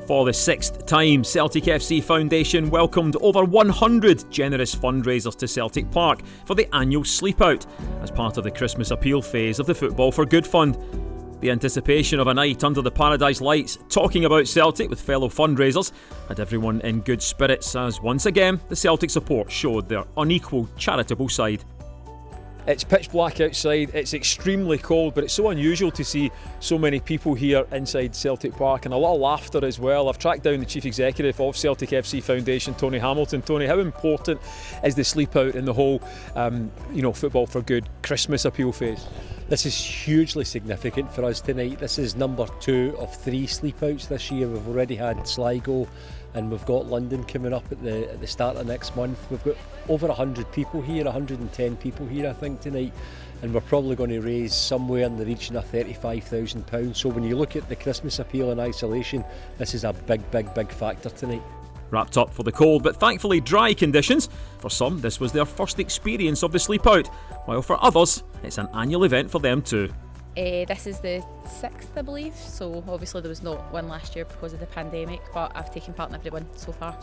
For the sixth time, Celtic FC Foundation welcomed over 100 generous fundraisers to Celtic Park for the annual Sleepout as part of the Christmas appeal phase of the Football for Good Fund. The anticipation of a night under the Paradise Lights talking about Celtic with fellow fundraisers had everyone in good spirits as once again the Celtic support showed their unequal charitable side. It's pitch black outside, it's extremely cold, but it's so unusual to see so many people here inside Celtic Park and a lot of laughter as well. I've tracked down the Chief Executive of Celtic FC Foundation, Tony Hamilton. Tony, how important is the sleep out in the whole Football for Good Christmas appeal phase? This is hugely significant for us tonight. This is number 2 of 3 sleepouts this year. We've already had Sligo and we've got London coming up at the start of next month. We've got over 100 people here, 110 people here I think tonight, and we're probably going to raise somewhere in the region of £35,000. So when you look at the Christmas appeal in isolation, this is a big factor tonight. Wrapped up for the cold but thankfully dry conditions. For some, this was their first experience of the sleepout, while for others, it's an annual event for them too. This is the 6th, I believe, so obviously there was not one last year because of the pandemic, but I've taken part in every one so far,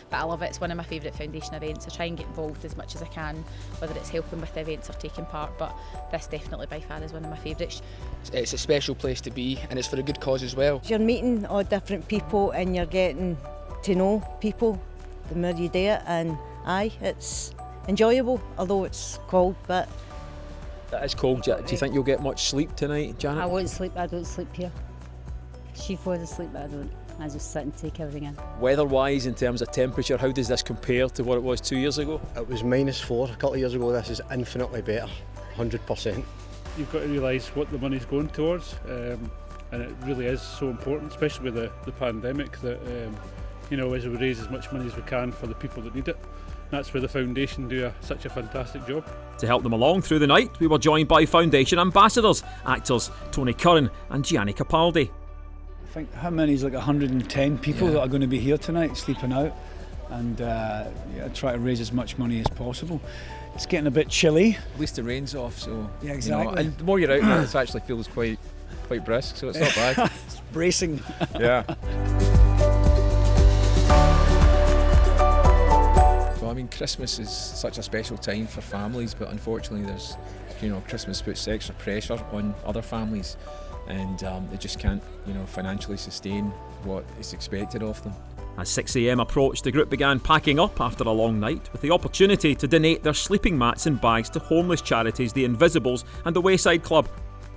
but I love it. It's one of my favourite foundation events. I try and get involved as much as I can, whether it's helping with the events or taking part, but this definitely by far is one of my favourites. It's a special place to be and it's for a good cause as well. You're meeting all different people and you're getting to know people the more you do it, and it's enjoyable, although it's cold, but That is cold. Do you think you'll get much sleep tonight, Janet? I won't sleep, I don't sleep here. She falls asleep, but I don't. I just sit and take everything in. Weather-wise, in terms of temperature, how does this compare to what it was 2 years ago? It was -4 a couple of years ago. This is infinitely better, 100%. You've got to realise what the money's going towards, and it really is so important, especially with the pandemic, that as we raise as much money as we can for the people that need it. That's where the foundation do such a fantastic job. To help them along through the night, we were joined by foundation ambassadors, actors Tony Curran and Gianni Capaldi. I think how many is like 110 people that are going to be here tonight sleeping out, and try to raise as much money as possible. It's getting a bit chilly. At least the rain's off, so yeah, exactly. And the more you're out there, it actually feels quite brisk, so it's not bad. It's bracing. Yeah. Christmas is such a special time for families, but unfortunately there's, Christmas puts extra pressure on other families, and they just can't, financially sustain what is expected of them. As 6 a.m. approached, the group began packing up after a long night with the opportunity to donate their sleeping mats and bags to homeless charities The Invisibles and the Wayside Club.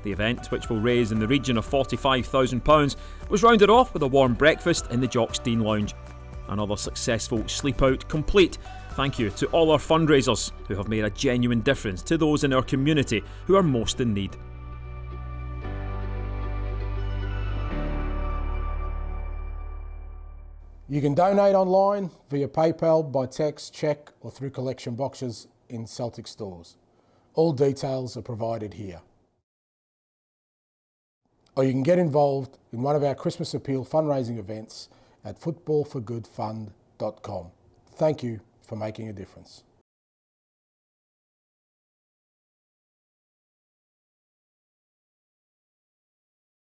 The event, which will raise in the region of £45,000, was rounded off with a warm breakfast in the Jock's Dean Lounge. Another successful sleepout complete. Thank you to all our fundraisers who have made a genuine difference to those in our community who are most in need. You can donate online via PayPal, by text, cheque or through collection boxes in Celtic stores. All details are provided here. Or you can get involved in one of our Christmas appeal fundraising events at footballforgoodfund.com. Thank you for making a difference.